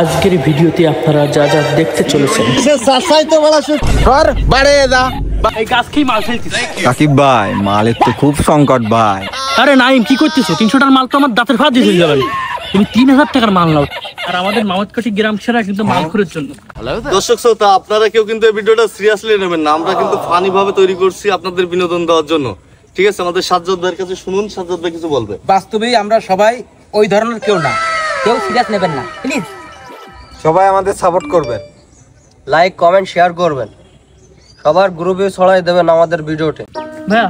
আজকের ভিডিওতে আপনারা যা যা দেখতে চলেছেন সাকিব ভাই মালের তো খুব সংকট ভাই। আরে নাইম কি করতেছো? 300 টাকার মাল তো আমার দাঁতের ফাঁদ দিয়ে যাবেন। তুমি 3000 টাকার মাল নাও। আর আমাদের মাওয়াতকাঠি গ্রাম সেরা কিন্তু মাল করার জন্য। দর্শক শ্রোতা, আপনারা কেউ কিন্তু এই ভিডিওটা সিরিয়াসলি নেবেন না। আমরা কিন্তু ফানি ভাবে তৈরি করছি আপনাদের বিনোদন দেওয়ার জন্য। ঠিক আছে, আমাদের সাজ্জাদ ভাইয়ের কাছে শুনুন, সাজ্জাদ ভাই কিছু বলবে। বাস্তবেই আমরা সবাই ওই ধরনের কেউ না, কেউ সিরিয়াস নেবেন না প্লিজ। সবাই আমাদের সাপোর্ট করবেন, লাইক কমেন্ট শেয়ার করবেন, সবার গ্রুপে ছড়াই দেবেন আমাদের ভিডিওতে। ভাইয়া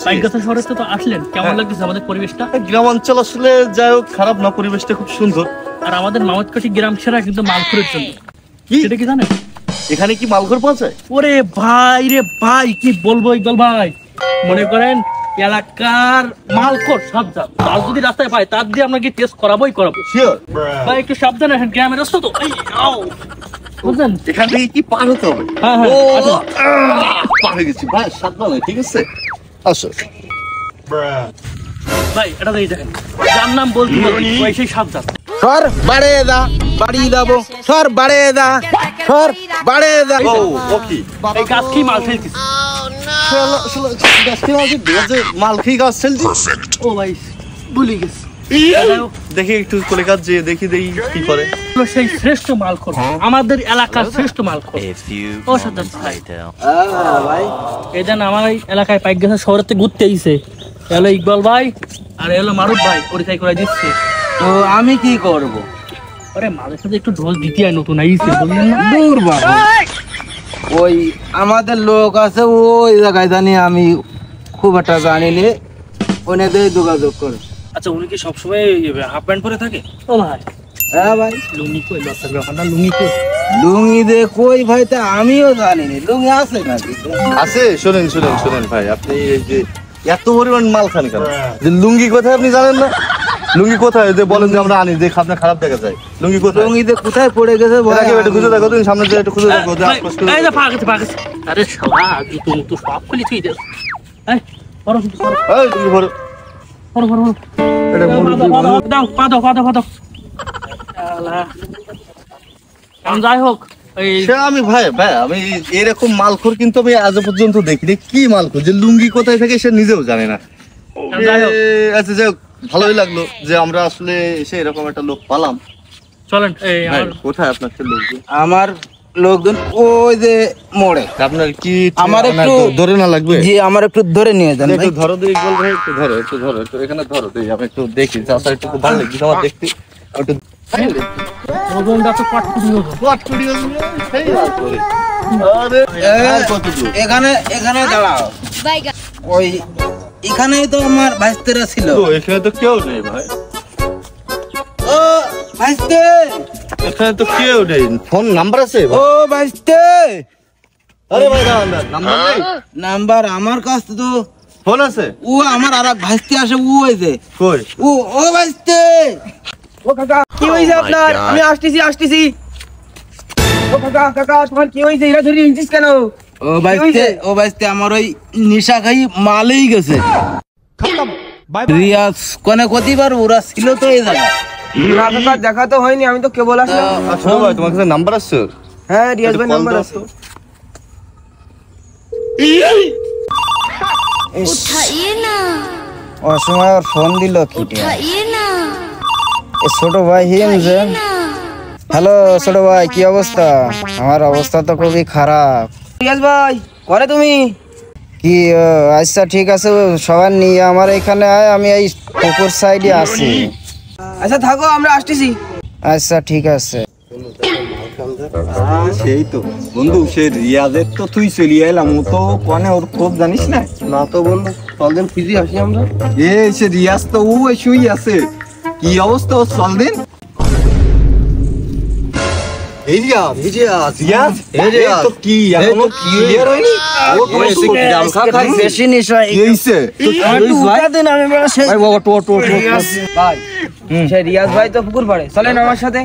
বাইকগাছা শহরে তো আসলেন, কেমন লাগতেছে আমাদের পরিবেশটা? গ্রাম অঞ্চল আসলে যাই হোক খারাপ না, পরিবেশটা খুব সুন্দর। আর আমাদের মাওয়াতকাঠি গ্রাম সেরা কিন্তু মাল করার জন্য। সেটা কি জানেন? এখানে কি মালঘর পাওয়া যায়? ওরে ভাই রে ভাই, কি বলবো ইকবাল ভাই, মনে করেন এলাকার মালকর সাবধান, তার যদি রাস্তায় পাই তার দিয়ে আপনাকে টেস্ট করাবোই করাবো। শিওর ভাই একটু সাবধানে আসেন, গ্রামের রাস্তা তো। বুঝলেন, এখান থেকে কি পার হতে হবে? হ্যাঁ হ্যাঁ পার হয়ে গেছি ভাই, সাবধানে। ঠিক আছে, আসো ভাই, এটা দেখে দেখেন, যার নাম বলতে ওই সেই সাবধান। সর বাড়ে দা, বাড়ি দাবো, সর বাড়ে দা, সর বাড়ে দা। ও কি এই গাছ কি মাল ফেলতিস? মাল খেয়ে গাছ ফেলছি। ও ভাই ভুলে গেছি। দেখি একটু কোলে কাজ যে দেখি কি করে। সেই শ্রেষ্ঠ মাল খোর, আমাদের এলাকার শ্রেষ্ঠ মাল খোর। ও সাদ্দাম ভাই, এই দেন আমার এই এলাকায় বাইকগাছা শহরের থেকে ঘুরতে আইছে। এলো ইকবাল ভাই আর এলো মারুফ ভাই, পরিচয় করে দিচ্ছে। তো আমি কি করব? আরে মাঝে সাথে একটু ঢোল দিতে হয়, নতুন আইছে বললেন না? দূর বাবা, ওই আমাদের লোক আছে ওই জায়গায়, জানি আমি খুব একটা জানি নে, ওনাদের যোগাযোগ করে। আচ্ছা, উনি কি সবসময় হাফ প্যান্ট পরে থাকে? ও ভাই, হ্যাঁ ভাই, লুঙ্গি কই? লতার ব্যাপারটা লুঙ্গি কই? লুঙ্গি দে কই ভাই, তা আমিও জানি না লুঙ্গি আছে নাকি। আছে, শুনেন শুনেন শুনেন ভাই, আপনি এই যে এত পরিমাণ মাল খান কেন? যে লুঙ্গি কোথায় আপনি জানেন না? লুঙ্গি কোথায় যে বলেন যে আমরা আনি, দেখে আপনার খারাপ দেখা যায়। লুঙ্গি কোথায়? লুঙ্গিতে কোথায় পড়ে গেছে ভাই? একটু খুঁজে দেখো, তুমি সামনে একটু খুঁজে দেখো। এই যে পাগেছে পাগেছে। আরে শালা তুই তো সব খুলি তুই দে। এই পড়ো পড়ো এই তুমি পড়ো পড়ো পড়ো। এটা দাও পাদো পাদো পাদো। শালা কাম যাই হোক, এই সে আমি ভাই ভাই আমি এরকম মালখোর কিন্তু আমি আজ পর্যন্ত দেখিনি। কি মালখোর যে লুঙ্গি কোথায় থাকে সে নিজেও জানে না। আচ্ছা যাই হোক, ভালোই লাগলো যে আমরা আসলে এসে এরকম একটা লোক পালাম। চলেন। এই আমার কোথায় আপনার সে লোকজন? আমার লোকজন ওই যে মোড়ে। আপনার কি আমার একটু ধরে না লাগবে? জি, আমার একটু ধরে নিয়ে যান ভাই। একটু ধরো দিই বল ভাই, একটু ধরো একটু ধরো, একটু এখানে ধরো দিই, আমি একটু দেখি। চাচা একটু ভালো লাগছে আমার দেখতে। একটু ওজনটা তো পাটকুড়ি হবে। পাটকুড়ি হবে সেই আর করে। আরে আর কত দূর? এখানে এখানে দাঁড়াও। ওই এখানেই তো আমার ভাইস্তেরা ছিল। তো এখানে তো কেউ নেই ভাই, ও ভাইস্তে, এখানে তো কেউ নেই। ফোন নাম্বার আছে? ও ভাইস্তে, আরে ভাই নাম্বার নেই? নাম্বার আমার কাছে তো ফোন আছে? ও আমার আর এক ভাইস্তে আসে, ও ওই যে কই? ও ভাইস্তে। ও কাকা কি হইছে আপনার? আমি আসতেছি। ও কাকা তোমার কি হইছে? এরা ধরে নিছিস কেন? ও ভাইস্তে আমার ওই নিশা খাই মালেই গেছে। রিয়াজ কোনে কতিবার ওরা ছিল তো এই জায়গায়। না কাকা, দেখা তো হয়নি, আমি তো কেবল আসলাম। আচ্ছা ভাই, তোমার কাছে নাম্বার আছে? হ্যাঁ, রিয়াজ ভাই নাম্বার আছে। उठाइए ना, অসময় আর ফোন দিল কি? उठाइए ना, ছোট ভাই হিমছে। ना। হ্যালো ছোট ভাই, কি অবস্থা? আমার অবস্থা তো খুবই খারাপ। রিয়াজ ভাই করে তুমি? কি আচ্ছা ঠিক আছে, সবার নিয়ে আমার এখানে আয়, আমি এই পুকুর সাইডে আছি। আচ্ছা থাকো, আমরা আসতেছি। আচ্ছা ঠিক আছে। সেই তো বন্ধু, সে রিয়াজের তো তুই চলি এলাম, ও তো কনে ওর খোঁজ জানিস না? না তো বললো, চল দিন খুঁজে আসি আমরা। সে রিয়াজ তো ও শুই আছে। কি অবস্থা ওর? চল দিন। বেশি নিশা ভাই, সেই রিয়াজ ভাই তো পুকুর পাড়ে, চলেন আমার সাথে,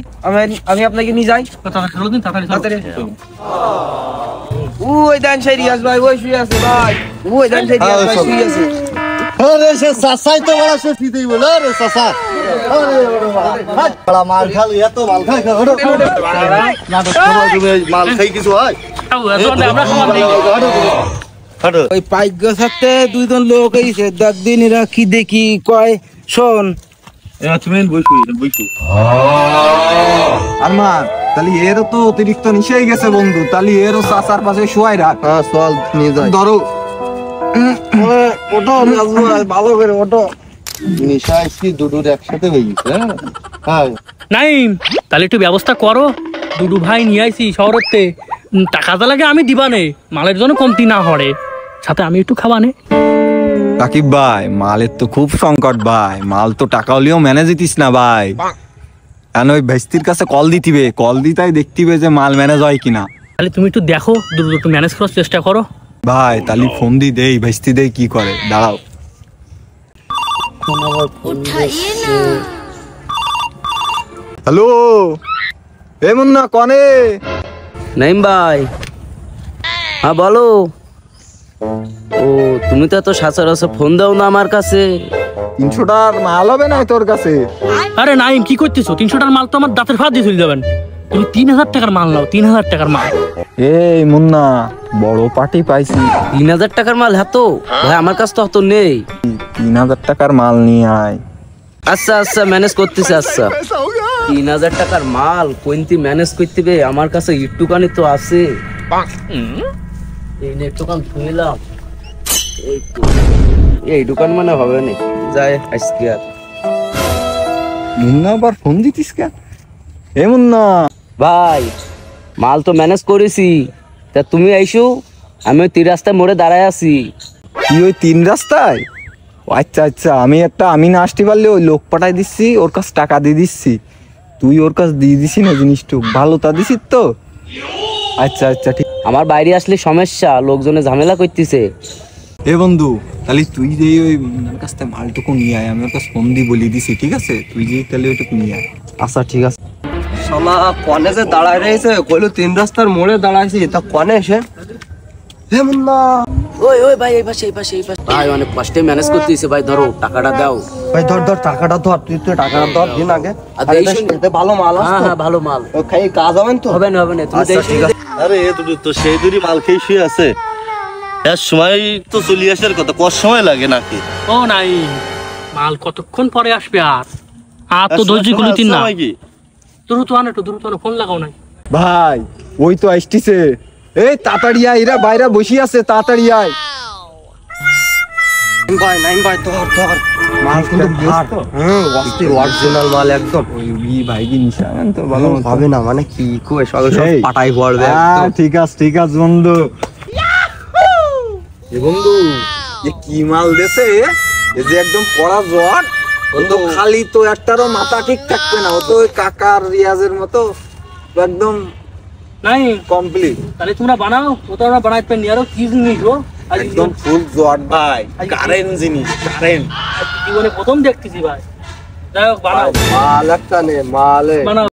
আমি আপনাকে নিয়ে যাই। তাড়াতাড়ি। ওই দেন সেই রিয়াজ ভাই, ওই শুয়ে আছে ভাই। ওই দেন সেই রিয়াজ ভাই শুয়ে আছে। আরে সে চাচাই তো বড় সে ফিতেই বলে রে চাচা আরে বড় মাল খাল এত মাল খাই হড়ো নাটক করো তুমি মাল খাই কিছু হয় আমরা সমান দিই। হড়ো ওই পাইগ্য সাথে দুইজন লোক আইছে দিন এরা কি দেখি কয় শোন তুমি বইসু আর মা তাহলে এরও তো অতিরিক্ত নিশেই গেছে বন্ধু, তাহলে এরও চাচার পাশে শুয়াই রাখ। হ্যাঁ চল নিয়ে যাই ধরো ওটো ভালো করে ওটো নিশা কি দুটোর একসাথে হয়ে গেছে হ্যাঁ নাইম তাহলে একটু ব্যবস্থা করো, দুডু ভাই নিয়ে আইছি শহরেতে, টাকা তো লাগে আমি দিবানে, মালের জন্য কমতি না হরে, সাথে আমি একটু খাবানে। রাকিব ভাই মালের তো খুব সংকট ভাই, মাল তো টাকা হলেও ম্যানেজ দিতিস না ভাই, কারণ ওই ভেস্তির কাছে কল দিতিবে, কল দিতাই দেখতিবে যে মাল ম্যানেজ হয় কিনা। তাহলে তুমি একটু দেখো, দুটো একটু ম্যানেজ করার চেষ্টা করো। ভাই তাহলে ফোন দি দেই, ভেস্তি দেই কি করে, দাঁড়াও। उठाइए ना। হ্যালো এ মুন্না কনে? নাইম ভাই, হ্যাঁ বলো। ও তুমি তো এত সচরাচর ফোন দাও না আমার কাছে। 300টার মাল হবে না তোর কাছে? আরে নাইম কি করতেছো, 300টার মাল তো আমার দাঁতের ফাঁদ দিয়ে চলে যাবেন, তুমি 3000 টাকার মাল নাও, 3000 টাকার মাল। এই মুন্না বড় পার্টি পাইছি, 3000 টাকার মাল হ্যাঁ তো ভাই, আমার কাছে তো অত নেই। 3000 টাকার মাল নিয়ে আয়। আচ্ছা আচ্ছা ম্যানেজ করতেছি। আচ্ছা 3000 টাকার মাল কোনটি ম্যানেজ করতে হবে, আমার কাছে একটুখানি তো আছে। এই নে দোকান শুনলাম, এই তো এই দোকান মানে হবে না, যাই আজকে আর। মুন্না আবার ফোন দিতিস কেন? এ মুন্না ভাই মাল তো ম্যানেজ করেছি, তা তুমি আইসো, আমি ওই 3 রাস্তায় মোড়ে দাঁড়ায় আছি। তুই ওই 3 রাস্তায়? ও আচ্ছা আচ্ছা, আমি না আসতে পারলে ওই লোক পাঠাই দিচ্ছি, ওর কাছে টাকা দিয়ে দিচ্ছি, তুই ওর কাছে দিয়ে দিছি না জিনিসটু ভালো তা দিছিস তো? আচ্ছা আচ্ছা ঠিক। আমার বাইরে আসলে সমস্যা, লোকজনে ঝামেলা করতেছে। এ বন্ধু তাহলে তুই যে ওই মুন্নার কাছ থেকে মালটুকু নিয়ে আয়, আমি ওর কাছে ফোন দিয়ে বলে দিছি, ঠিক আছে? তুই যে তাহলে ওইটুকু নিয়ে আয়। আচ্ছা ঠিক আছে। শালা কনে যে দাঁড়ায় রয়েছে, কইলো 3 রাস্তার মোড়ে দাঁড়াইছি, তা কনে এসে হে মুন্না ওই ওই ভাই এই পাশে এই পাশে এই পাশে ভাই, অনেক কষ্টে ম্যানেজ করতেছে ভাই, ধরো টাকাটা দাও। ভাই ধর টাকাটা ধর, তুই তো টাকাটা ধর দিন আগে। আর আরে এই শুন- এতে ভালো মাল আছে হ্যাঁ তো? হ্যাঁ ভালো মাল ও খাই কাজ হবেন তো? হবে না হবে না, তুমি আচ্ছা, দেখো। ঠিক আছে। আরে এ দুটো তো সেই দূরই মাল খেয়ে শুয়ে আছে, এর সময় তো চলে আসার কথা, কত সময় লাগে নাকি? ও নাই মাল কতক্ষণ পরে আসবে, আর তো ধৈর্য গুলিতিন না, সময় কি? দ্রুত আনো একটু, দ্রুত আনো, ফোন লাগাও নাই। ভাই ওই তো আসতিছে, এই তাড়াতাড়ি আয়, এরা বাইরে বসে আছে, তাড়াতাড়ি আয়। নাইম ভাই ধর মাল কিন্তু ভাট, অস্থির অরিজিনাল মাল একদম। ওই ভাই কি নিশা তো ভালো মতো হবে না মানে কি কই সব এই। পাটাই পড়বে একদম। ঠিক আছে বন্ধু। এ বন্ধু এ কি মাল দেছে, এ যে একদম কড়া জট বন্ধু, খালি তো একটারও মাথা ঠিক থাকবে না, ও তো ওই কাকার রিয়াজের মতো একদম নাই কমপ্লিট, তাহলে তোমরা বানাও, ও তো আমরা বানাইতে পারি আরো কি জিনিস গো, আজ একদম ফুল জট ভাই, কারেন্ট জিনিস, কারেন্ট জীবনে প্রথম দেখতেছি ভাই। যাই হোক বানাও মাল একটা নে মালে বানাও।